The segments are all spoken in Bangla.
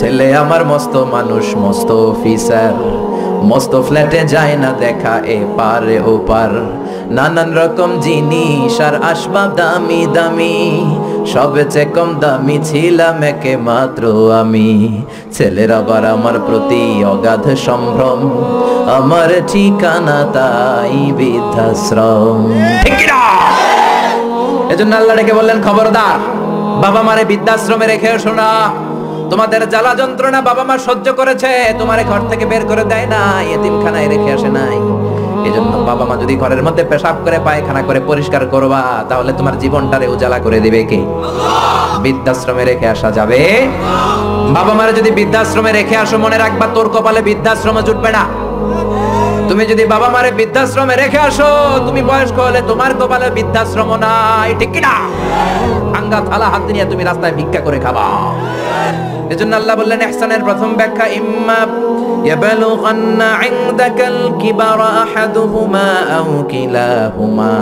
ছেলে আমার মস্ত মানুষ, মস্ত অফিসার, মস্ত ফ্ল্যাটে যায় না দেখা এ পারে ও পার, নানান রকম জিনিস আর আসবাব দামি দামি, সবচেয়ে কম দামি ছিলাম একে মাত্র আমি। ছেলের আবার আমার প্রতি অগাধ সম্ভ্রম, আমার ঠিকানা তাই বৃদ্ধাশ্রম। ঠিক কি না? এজন্য আল্লাহ ডেকে বললেন, খবরদার, বাবা মারে বৃদ্ধাশ্রমে রেখে এসো না। তোমাদের জ্বালা যন্ত্রণা বাবা মা সহ্য করেছে, তোমারে ঘর থেকে বের করে দেয় না, এতিমখানায় রেখে আসে নাই। এজন্য বাবা মা যদি ঘরের মধ্যে পেশাব করে পায়খানা করে পরিষ্কার করবা, তাহলে তোমার জীবনটারে উজালা করে দিবে কে? বৃদ্ধাশ্রমে রেখে আসা যাবে? বাবা মারে যদি বৃদ্ধাশ্রমে রেখে আসো, মনে রাখবা তোর কপালে বৃদ্ধাশ্রম জুটবে না। তুমি যদি বাবা মারে বৃদ্ধাশ্রমে রেখে আসো, তুমি বয়স্ক হলে তোমার কপালে বৃদ্ধাশ্রম নাই। ঠিক কি না? আঙ্গা থালা হাত নিয়ে তুমি রাস্তায় ভিক্ষা করে খাবা। এজন্য আল্লাহ বললেন, ইহসানের প্রথম ব্যাখ্যা, ইম্মা ইয়াবলুগান্না ইনদাকাল কিবারা আহাদুহুমা আও কিলাহুমা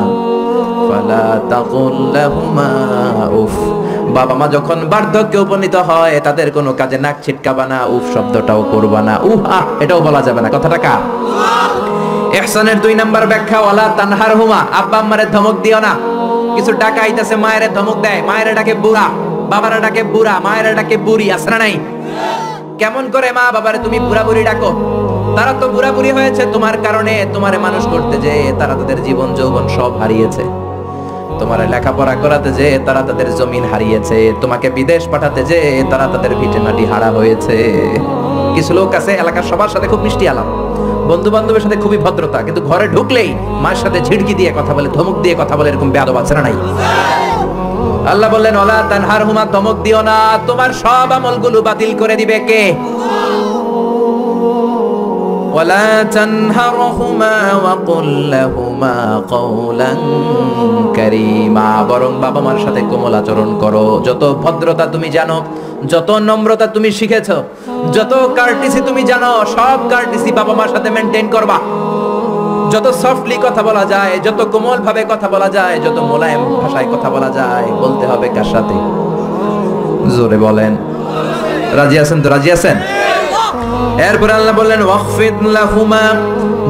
ফালা তাকুল লাহুমা উফ। বাবা মা যখন বার্ধক্যে উপনীত হয়, তাদের কোনো কাজে নাক ছিটকাবা না, উফ শব্দটাও করবা না, উহ আহ এটাও বলা যাবে না। কথাটা কার? ইহসানের 2 নাম্বার ব্যাখ্যা, ওয়ালা তানহারহুমা, আব্বা আম্মারে ধমক দিও না। কিছু টাকা আইতাছে, মায়ের ধমক দেয়, মায়ের ডাকে বুড়া, বাবারা ডাকে বুড়া, মায়ের ডাকে বুড়ি, আছে না নাই? কেমন করে মা বাবারে তুমি বুড়া বুড়ি ডাকো? তারা তো বুড়া বুড়ি হয়েছে তোমার কারণে। তোমারে মানুষ করতে যে তারা তাদের জীবন যৌবন সব হারিয়েছে, তোমার লেখাপড়া করাতে যে তারা তাদের জমিন হারিয়েছে, তোমাকে বিদেশ পাঠাতে যে তারা তাদের ভিটে মাটি হারা হয়েছে। কিছু লোক আছে এলাকার সবার সাথে খুব মিষ্টি আলাপ, বন্ধু বান্ধবের সাথে খুবই ভদ্রতা, কিন্তু ঘরে ঢুকলেই মায়ের সাথে ঝিড়কি দিয়ে কথা বলে, ধমক দিয়ে কথা বলে, এরকম বেয়াদব আছে না নাই? আল্লাহ বললেন, ওয়ালা তানহারহুমা, ধমক দিও না, তোমার সব আমলগুলো বাতিল করে দিবে কে? ওয়ালা তানহারহুমা ওয়া কুল লাহুমা কওলান কারীমা, বরং বাবা মার সাথে কোমল আচরণ করো। যত ভদ্রতা তুমি জানো, যত নম্রতা তুমি শিখেছো, যত কার্টিসি তুমি জানো, সব কার্টিসি বাবা মার সাথে মেইনটেইন করবা। যত সফটলি কথা বলা যায়, যত কোমল ভাবে কথা বলা যায়, যত মোলায়েম ভাষায় কথা বলা যায়, বলতে হবে কার সাথে? জোরে বলেন, রাজি আছেন তো? রাজি আছেন? এরপর আল্লাহ বললেন, ওয়াখফিদ লাহুমা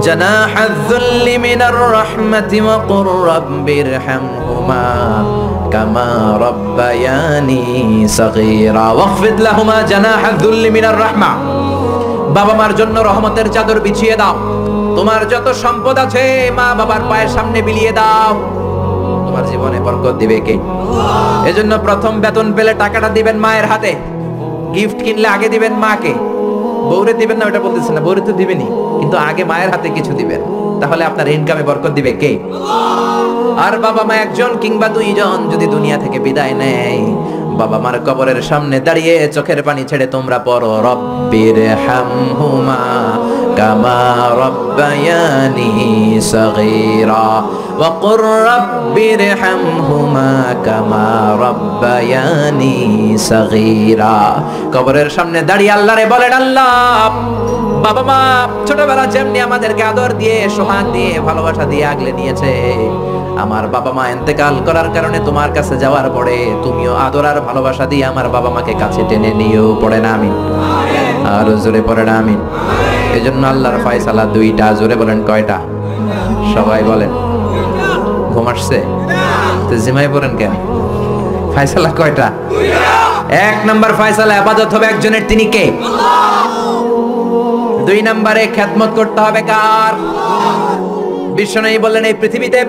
জানাহায যুল্লি মিনার রাহমাতি ওয়া কুর রাব্বিরহামহুমা কামা রাব্বায়ানি সাগীরা। ওয়াখফিদ লাহুমা জানাহায যুল্লি মিনার রাহমা, বাবা মার জন্য রহমতের চাদর বিছিয়ে দাও। তোমার যত সম্পদ আছে মা বাবার পায়ের সামনে বিলিয়ে দাও, তোমার জীবনে বরকত দিবে কে? এজন্য প্রথম বেতন পেলে টাকাটা দিবেন মায়ের হাতে, গিফট কিনলে আগে দিবেন মাকে। বউরে দিবেন না ওটা বলতেছেন না, বউরে তো দিবেনই, কিন্তু আগে মায়ের হাতে কিছু দিবেন, তাহলে আপনার ইনকামে বরকত দিবে কে? আর বাবা মা একজন কিংবা 2 জন যদি দুনিয়া থেকে বিদায় নেয়, বাবা মার কবরের সামনে দাঁড়িয়ে চোখের পানি ছেড়ে তোমরা পড়ো, রব্বিরহামহুমা কামা রাব্বায়ানি সাগীরা ওয়া কুর রাব্বিরহামহুমা কামা রাব্বায়ানি সাগীরা। কবরের সামনে দাঁড়িয়ে আল্লাহরে বলেন, আল্লাহ, বাবা মা ছোটবেলা যেমনি আমাদেরকে আদর দিয়ে, সোহাগ দিয়ে, ভালোবাসা দিয়ে আগলে নিয়েছে, আমার বাবা মা ইন্তেকাল করার কারণে তোমার কাছে যাওয়ার পরে তুমিও আদর আর ভালোবাসা দিয়ে আমার বাবা মাকে কাছে টেনে নিও। পড়ে না আমিন? আর জোরে পড়ে না আমিন? এজন্য আল্লাহর ফয়সালা 2টা। জোরে বলেন, কয়টা? সবাই বলেন। ঘুম আসছে তো জিমাই পড়েন কেন? ফয়সালা কয়টা? 1 নাম্বার ফয়সালা, ইবাদত হবে একজনের, তিনি কে? 2 নম্বরে খেদমত করতে হবে কার? বিশ্বনবী বললেন, এই পৃথিবীতে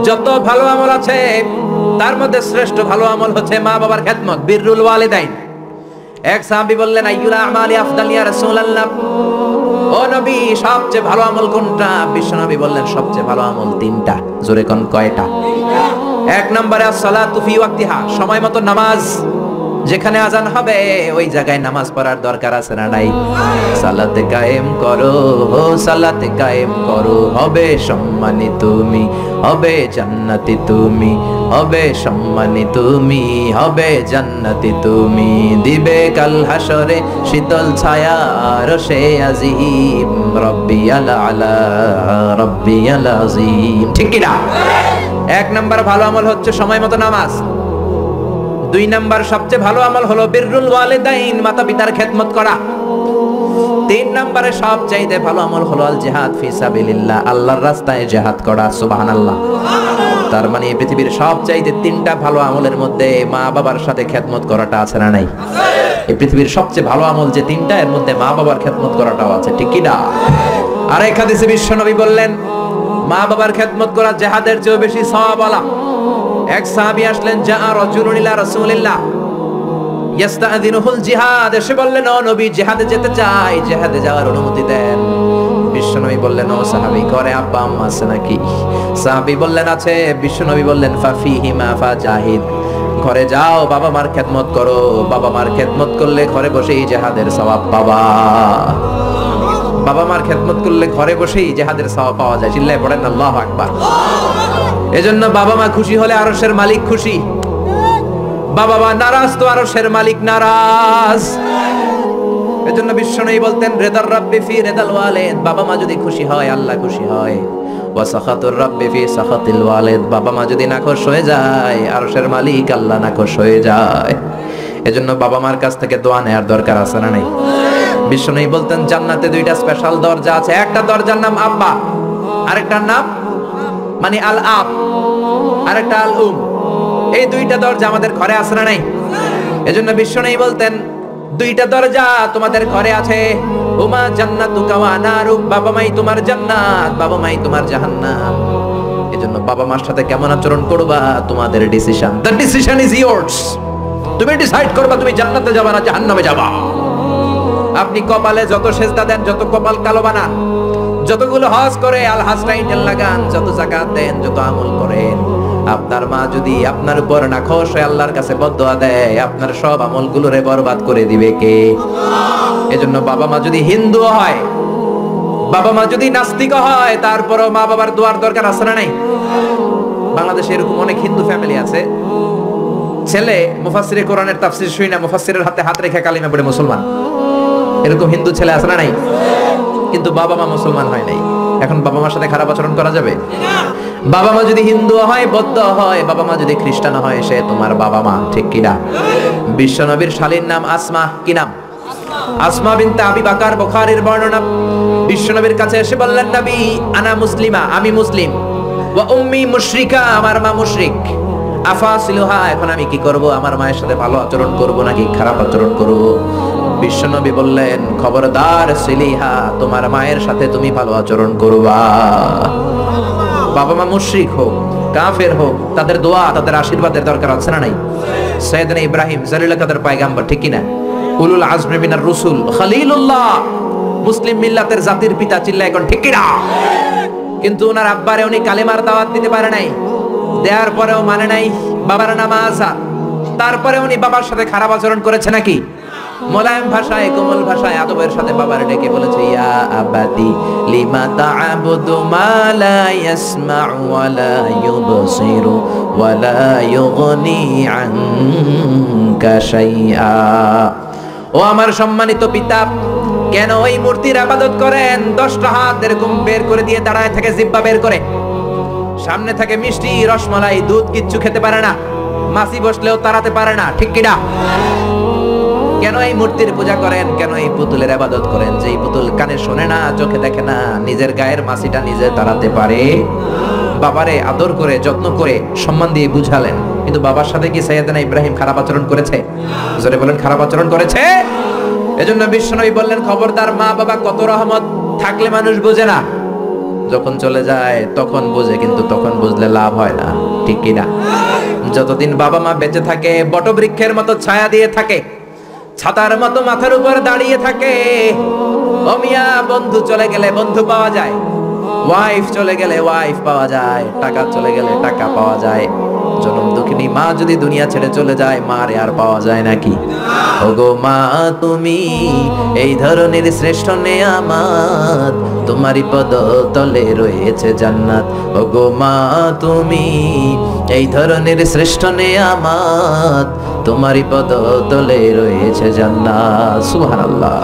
যত ভালো আমল আছে তার মধ্যে শ্রেষ্ঠ ভালো আমল হচ্ছে মা বাবার খেদমত, বিররুল ওয়ালিদাইন। এক সাহাবী বললেন, আইয়ুল আমালি আফদাল ইয়া রাসূলুল্লাহ, ও নবী সবচেয়ে ভালো আমল কোনটা? বিশ্বনবী বললেন, সবচেয়ে ভালো আমল 3টা। জোরে কোন কয়টা? 1 নম্বরে as-সালাতু ফি ওয়াক্তিহা, সময় মতো নামাজ, যেখানে আজান হবে ওই জায়গায় নামাজ পড়ার দরকার আছে না নাই? সালাতে কায়েম করো, সালাতে কায়েম করো, হবে সম্মানী তুমি, হবে জান্নাতি তুমি, হবে সম্মানী তুমি, হবে জান্নাতি তুমি, দিবে কাল হাসরে শীতল ছায়া রসে আজিম, রব্বিয়াল আলা রব্বিয়াল আজিম। ঠিক কি না? 1 নাম্বার ভালো আমল হচ্ছে সময় মতো নামাজ। 2 নাম্বার সবচেয়ে ভালো আমল হলো বিররুল ওয়ালিদাইন, মাতা পিতার খেদমত করা। 3 নম্বরে সবচাইতে ভালো আমল হলো আল জিহাদ ফি সাবিলিল্লাহ, আল্লাহর রাস্তায় জিহাদ করা। সুবহানাল্লাহ। তার মানে এই পৃথিবীর সবচাইতে 3টা ভালো আমলের মধ্যে মা বাবার সাথে খেদমত করাটা আছে না নাই? এই পৃথিবীর সবচেয়ে ভালো আমল যে 3টা, এর মধ্যে মা বাবার খেদমত করাটাও আছে, ঠিক কি না? আর এক হাদিসে বিশ্বনবী বললেন মা বাবার খেদমত করা জিহাদের চেয়ে বেশি সওয়াবওয়ালা। এক সাহাবী আসলেন, যা রাজুলুন ইলা রাসূলিল্লাহ ইয়াস্তাযিনুহুল জিহাদ, এসে বললেন ও নবী জিহাদে যেতে চাই, জিহাদে যাওয়ার অনুমতি দেন। বিশ্বনবী বললেন ও সাহাবী, ঘরে আব্বা আম্মা আছে নাকি? সাহাবী বললেন আছে। বিশ্বনবী বললেন ফাফিহিমা ফাজাহিদ, ঘরে যাও বাবা মার খেদমত করো, বাবা মার খেদমত করলে ঘরে বসেই জিহাদের সওয়াব পাবা। বাবা মার খেদমত করলে ঘরে বসেই জিহাদের সওয়াব পাওয়া যায়। চিল্লায় পড়েন আল্লাহু আকবার। এজন্য বাবা মা খুশি হলে আরশের মালিক খুশি, বাবা মা নারাজ তো আরশের মালিক নারাজ। এজন্য বিশ্বনবী বলতেন রিদার রাব্বি ফি রিদাল ওয়ালিদ, বাবা মা যদি খুশি হয় আল্লাহ খুশি হয়। ওয়া সাখাতুর রাব্বি ফি সাখাতিল ওয়ালিদ, বাবা মা যদি নাখোশ হয়ে যায় আরশের মালিক আল্লাহ নাখোশ হয়ে যায়। এজন্য বাবা মার কাছ থেকে দোয়া নেওয়ার দরকার আছে না নাই? বিশ্বনবী বলতেন জান্নাতে 2টা স্পেশাল দরজা আছে, একটা দরজার নাম আব্বা, আরেকটার নাম মানে আল আব, আরেকটা আল উম। এই 2টা দরজা আমাদের ঘরে আছে না নাই? এজন্য বিশ্বনবী বলতেন 2টা দরজা তোমাদের ঘরে আছে, উমা জান্নাতুকা ওয়া নারুক, বাবা মাই তোমার জান্নাত, বাবা মাই তোমার জাহান্নাম। এজন্য বাবা মার সাথে কেমন আচরণ করবা তোমাদের decision, the decision is years. তুমি ডিসাইড করবা তুমি জান্নাতে যাবা না জাহান্নামে যাবা। আপনি কপালে যত সেজদা দেন, যত কপাল কালো বানান, যতগুলো হজ করে আল হাজ টাইটেল লাগান, যত যাকাত দেন, যত আমল করেন, আপনার মা যদি আপনার উপর নাখোশ হয়ে আল্লাহর কাছে বদদোয়া দেয়, আপনার সব আমলগুলোরে বরবাদ করে দিবে কে? এজন্য বাবা মা যদি হিন্দু হয়, বাবা মা যদি নাস্তিক হয়, তারপরও মা বাবার দোয়ার দরকার আছে না নাই? বাংলাদেশে এরকম অনেক হিন্দু ফ্যামিলি আছে, ছেলে মুফাসসিরে কোরআনের তাফসীর শুই না, মুফাসসিরের হাতে হাত রেখে কালিমা পড়ে মুসলমান। এরকম হিন্দু ছেলে আছে না নাই? কিন্তু বাবা মা মুসলমান হয় নাই। এখন বাবা মার সাথে খারাপ আচরণ করা যাবে? বাবা মা যদি হিন্দু হয়, বৌদ্ধ হয়, বাবা মা যদি খ্রিস্টান হয়, সে তোমার বাবা মা, ঠিক কি না? বিশ্বনবীর শালীর নাম আসমা, কি নাম? আসমা বিনতে আবি বকর, বুখারীর বর্ণনা। বিশ্বনবীর কাছে এসে বললেন নবী আনা মুসলিমা, আমি মুসলিম, ওয়া উম্মি মুশরিকা, আমার মা মুশরিক, আফাসিলুহা, এখন আমি কি করব? আমার মায়ের সাথে ভালো আচরণ করব নাকি খারাপ আচরণ করব? বিশ্বনবী বললেন খবরদার সিলিহা, তোমার মায়ের সাথে তুমি ভালো আচরণ করবা। বাবা মা মুশরিক হোক, কাফের হোক, তাদের দোয়া, তাদের আশীর্বাদের দরকার আছে না নাই? সাইয়েদনা ইব্রাহিম জালিল কাদের পয়গাম্বর, ঠিক কি না? উলুল আজমি মিনার রাসূল, খলিলুল্লাহ, মুসলিম মিল্লাতের জাতির পিতা, চিল্লায় এখন ঠিক কি না? কিন্তু ওনার আব্বারে উনি কালেমার দাওয়াত দিতে পারে নাই, দেওয়ার পরেও মানে নাই বাবার নামাজ। তারপরে উনি বাবার সাথে খারাপ আচরণ করেছে নাকি? মোলায়েম ভাষায়, কোমল ভাষায়, আদবের সাথে বাবার ডেকে বলেছে ইয়া আবাদি লিমা তা'বুদু মা লা ইয়াসমা'ু ওয়া লা ইউবসিরু ওয়া লা ইউগনি আনকা শাইআ। ও আমার সম্মানিত পিতা, কেন ওই মূর্তির ইবাদত করেন? 10টা হাত এরকম বের করে দিয়ে দাঁড়ায় থাকে, জিহ্বা বের করে, সামনে থাকে মিষ্টি, রসমালাই, দুধ, কিচ্ছু খেতে পারে না, মাছি বসলেও তাড়াতে পারে না, ঠিক কি না? কেন এই মূর্তির পূজা করেন? কেন এই পুতুলের ইবাদত করেন? যেই পুতুল কানে শোনে না, চোখে দেখে না, নিজের গায়ের মাছিটা নিজে তাড়াতে পারে। বাবারে আদর করে, যত্ন করে, সম্মান দিয়ে বুঝালেন, কিন্তু বাবার সাথে কি সাইয়েদনা ইব্রাহিম খারাপ আচরণ করেছে? জোরে বলেন, খারাপ আচরণ করেছে? এজন্য বিশ্বনবী বললেন খবরদার, মা বাবা কত রহমত থাকলে মানুষ বোঝে না, যখন চলে যায় তখন বোঝে, কিন্তু তখন বুঝলে লাভ হয় না, ঠিক কি না? যতদিন বাবা মা বেঁচে থাকে বটবৃক্ষের মতো ছায়া দিয়ে থাকে, ছাতার মতো মাথার উপর দাঁড়িয়ে থাকে। ও মিয়া, বন্ধু চলে গেলে বন্ধু পাওয়া যায়, ওয়াইফ চলে গেলে ওয়াইফ পাওয়া যায়, টাকা চলে গেলে টাকা পাওয়া যায়। জনম দুঃখিনী মা যদি দুনিয়া ছেড়ে চলে যায়, মারে আর পাওয়া যায় নাকি? ওগো মা, তুমি এই ধরনের শ্রেষ্ঠ নেয়ামত, তোমারই পদ তলে রয়েছে জান্নাত। ওগো মা, তুমি এই ধরনের শ্রেষ্ঠ নেয়ামত, তোমারই পদ তলে রয়েছে জান্নাত। সুবহানাল্লাহ।